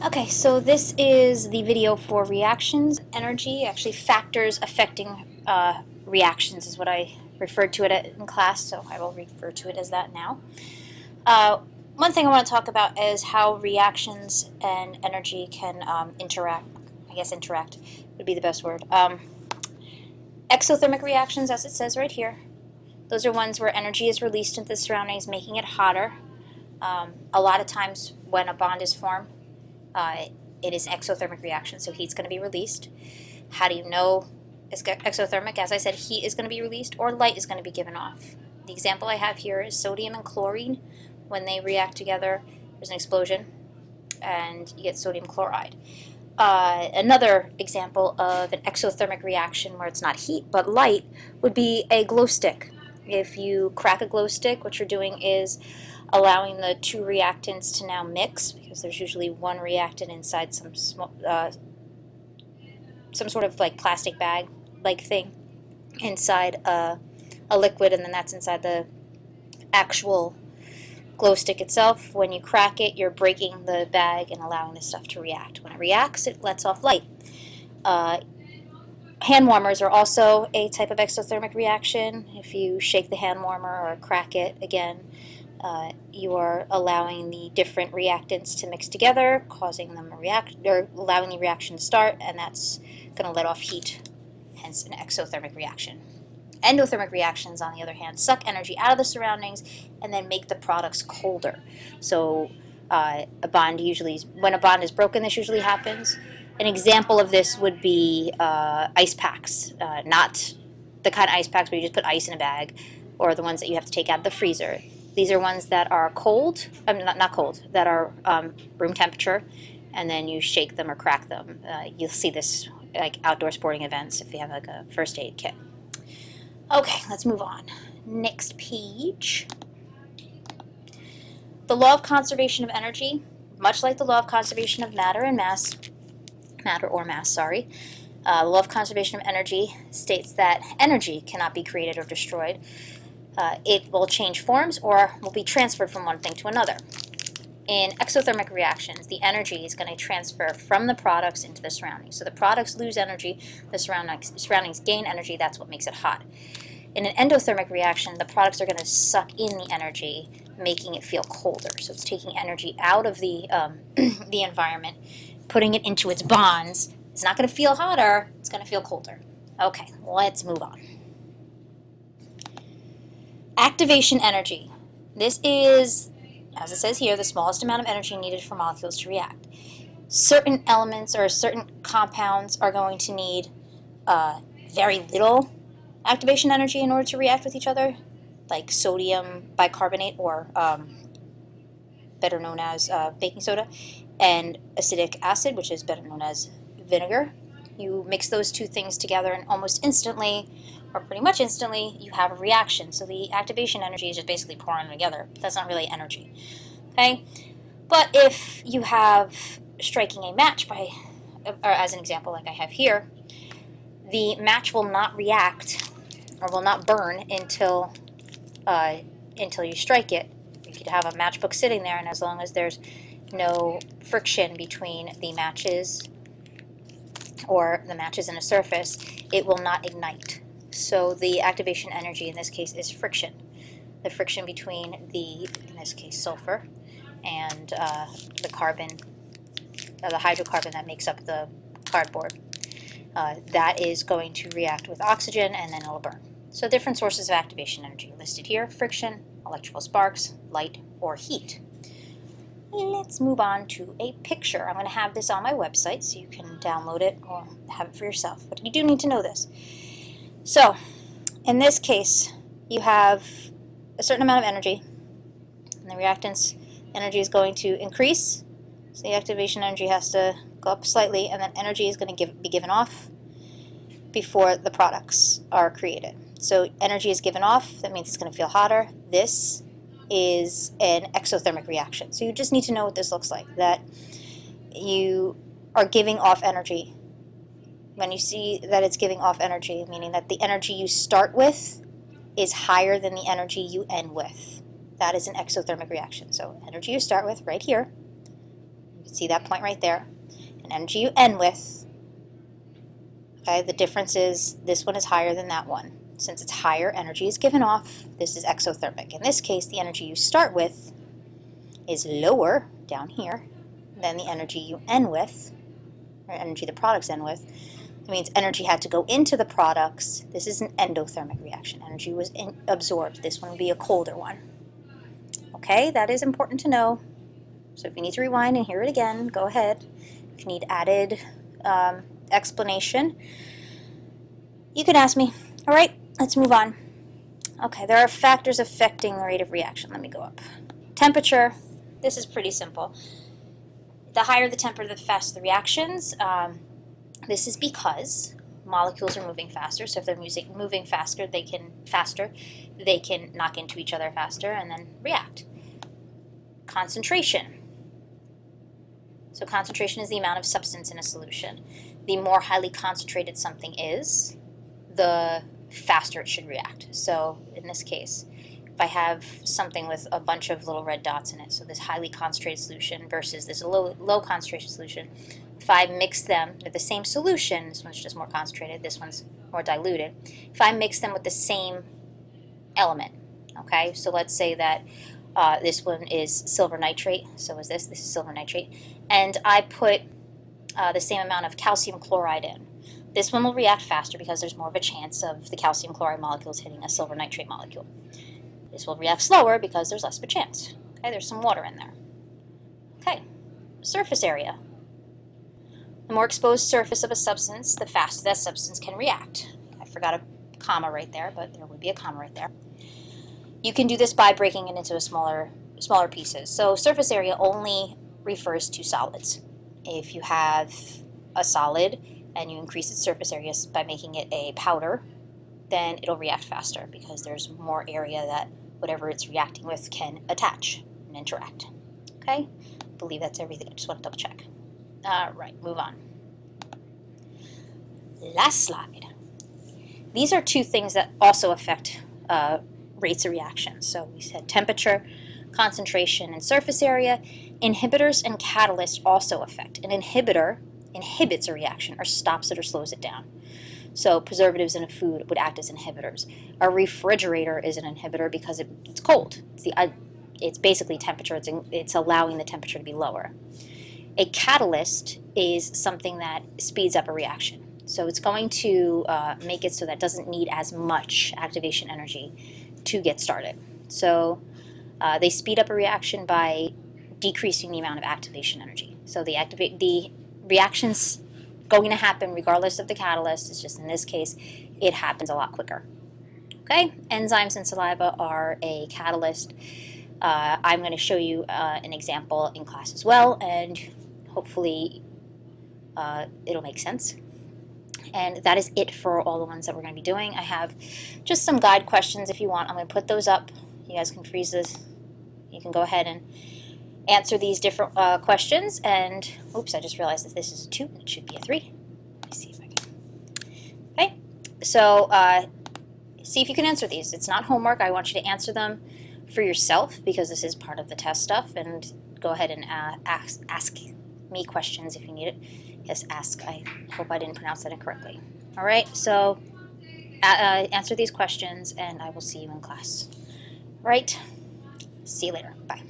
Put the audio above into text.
Okay, so this is the video for reactions. Energy, actually factors affecting reactions is what I referred to it in class, so I will refer to it as that now. One thing I want to talk about is how reactions and energy can interact. I guess interact would be the best word. Exothermic reactions, as it says right here, those are ones where energy is released into the surroundings, making it hotter. A lot of times when a bond is formed, it is exothermic reaction, so heat's going to be released. How do you know it's exothermic? As I said, heat is going to be released or light is going to be given off. The example I have here is sodium and chlorine. When they react together, there's an explosion and you get sodium chloride. Another example of an exothermic reaction where it's not heat but light would be a glow stick. If you crack a glow stick, what you're doing is allowing the two reactants to now mix, because there's usually one reactant inside some sort of like plastic bag like thing inside a liquid, and then that's inside the actual glow stick itself. When you crack it, you're breaking the bag and allowing the stuff to react. When it reacts, it lets off light. Hand warmers are also a type of exothermic reaction. If you shake the hand warmer or crack it again, you are allowing the different reactants to mix together, causing them to react, or allowing the reaction to start, and that's going to let off heat, hence an exothermic reaction. Endothermic reactions, on the other hand, suck energy out of the surroundings and then make the products colder. So a bond usually, when a bond is broken, this usually happens. An example of this would be ice packs, not the kind of ice packs where you just put ice in a bag, or the ones that you have to take out of the freezer. These are ones that are cold, not cold, that are room temperature, and then you shake them or crack them. You'll see this like outdoor sporting events if you have like a first aid kit. Okay, let's move on. Next page. The law of conservation of energy, much like the law of conservation of matter or mass, the law of conservation of energy states that energy cannot be created or destroyed. It will change forms or will be transferred from one thing to another. In exothermic reactions, the energy is going to transfer from the products into the surroundings. So the products lose energy, the surroundings gain energy, that's what makes it hot. In an endothermic reaction, the products are going to suck in the energy, making it feel colder. So it's taking energy out of the the environment, putting it into its bonds. It's not going to feel hotter, it's going to feel colder. Okay, let's move on. Activation energy. This is, as it says here, the smallest amount of energy needed for molecules to react. Certain elements or certain compounds are going to need very little activation energy in order to react with each other, like sodium bicarbonate, or better known as baking soda, and acetic acid, which is better known as vinegar. You mix those two things together and almost instantly, or pretty much instantly, you have a reaction. So the activation energy is just basically pouring them together. That's not really energy. Okay? But if you have striking a match by, or as an example like I have here, the match will not react or will not burn until you strike it. You could have a matchbook sitting there, and as long as there's no friction between the matches or the matches in a surface, it will not ignite. So the activation energy in this case is friction. The friction between the, in this case, sulfur and the carbon, the hydrocarbon that makes up the cardboard. That is going to react with oxygen, and then it'll burn. So different sources of activation energy listed here: friction, electrical sparks, light, or heat. Let's move on to a picture. I'm going to have this on my website so you can download it or have it for yourself, but you do need to know this. So in this case, you have a certain amount of energy, and the reactant's energy is going to increase, so the activation energy has to go up slightly, and then energy is going to be given off before the products are created. So energy is given off, that means it's going to feel hotter. This is an exothermic reaction. So you just need to know what this looks like, that you are giving off energy. When you see that it's giving off energy, meaning that the energy you start with is higher than the energy you end with. That is an exothermic reaction. So energy you start with right here, See that point right there? An energy you end with. Okay, the difference is this one is higher than that one. Since it's higher, energy is given off. This is exothermic. In this case, the energy you start with is lower down here than the energy you end with, or energy the products end with. It means energy had to go into the products. This is an endothermic reaction. Energy was absorbed. This one would be a colder one. Okay, that is important to know. So if you need to rewind and hear it again, go ahead. If you need added explanation, you can ask me. All right, let's move on. Okay, there are factors affecting the rate of reaction. Let me go up. Temperature. This is pretty simple. The higher the temperature, the faster the reactions. This is because molecules are moving faster. So if they're moving faster, they can knock into each other faster and then react. Concentration. So concentration is the amount of substance in a solution. The more highly concentrated something is, the faster it should react. So in this case, if I have something with a bunch of little red dots in it, so this highly concentrated solution versus this low concentration solution, if I mix them with the same solution, this one's just more concentrated, this one's more diluted, if I mix them with the same element, okay, so let's say that this one is silver nitrate, so is this is silver nitrate, and I put the same amount of calcium chloride in. This one will react faster because there's more of a chance of the calcium chloride molecules hitting a silver nitrate molecule. This will react slower because there's less of a chance. Okay, there's some water in there. Okay, surface area. The more exposed surface of a substance, the faster that substance can react. I forgot a comma right there, but there would be a comma right there. You can do this by breaking it into smaller pieces. So surface area only refers to solids. If you have a solid and you increase its surface area by making it a powder, then it'll react faster because there's more area that whatever it's reacting with can attach and interact. Okay? I believe that's everything. I just want to double check. All right, move on. Last slide. These are two things that also affect rates of reaction. So we said temperature, concentration, and surface area. Inhibitors and catalysts also affect. An inhibitor inhibits a reaction or stops it or slows it down. So preservatives in a food would act as inhibitors. A refrigerator is an inhibitor because it's cold. It's basically temperature. It's allowing the temperature to be lower. A catalyst is something that speeds up a reaction. So it's going to make it so that it doesn't need as much activation energy to get started. So they speed up a reaction by decreasing the amount of activation energy. So the reaction's going to happen regardless of the catalyst. It's just in this case, it happens a lot quicker. Okay, enzymes in saliva are a catalyst. I'm going to show you an example in class as well, and hopefully it'll make sense. And that is it for all the ones that we're going to be doing. I have just some guide questions if you want. I'm going to put those up. You guys can freeze this. You can go ahead and answer these different questions. And, oops, I just realized that this is a 2 and it should be a 3. Let me see if I can. Okay, so see if you can answer these. It's not homework. I want you to answer them for yourself because this is part of the test stuff. And go ahead and ask me questions if you need it. Yes, ask. I hope I didn't pronounce that incorrectly. All right, so answer these questions and I will see you in class. All right, see you later. Bye.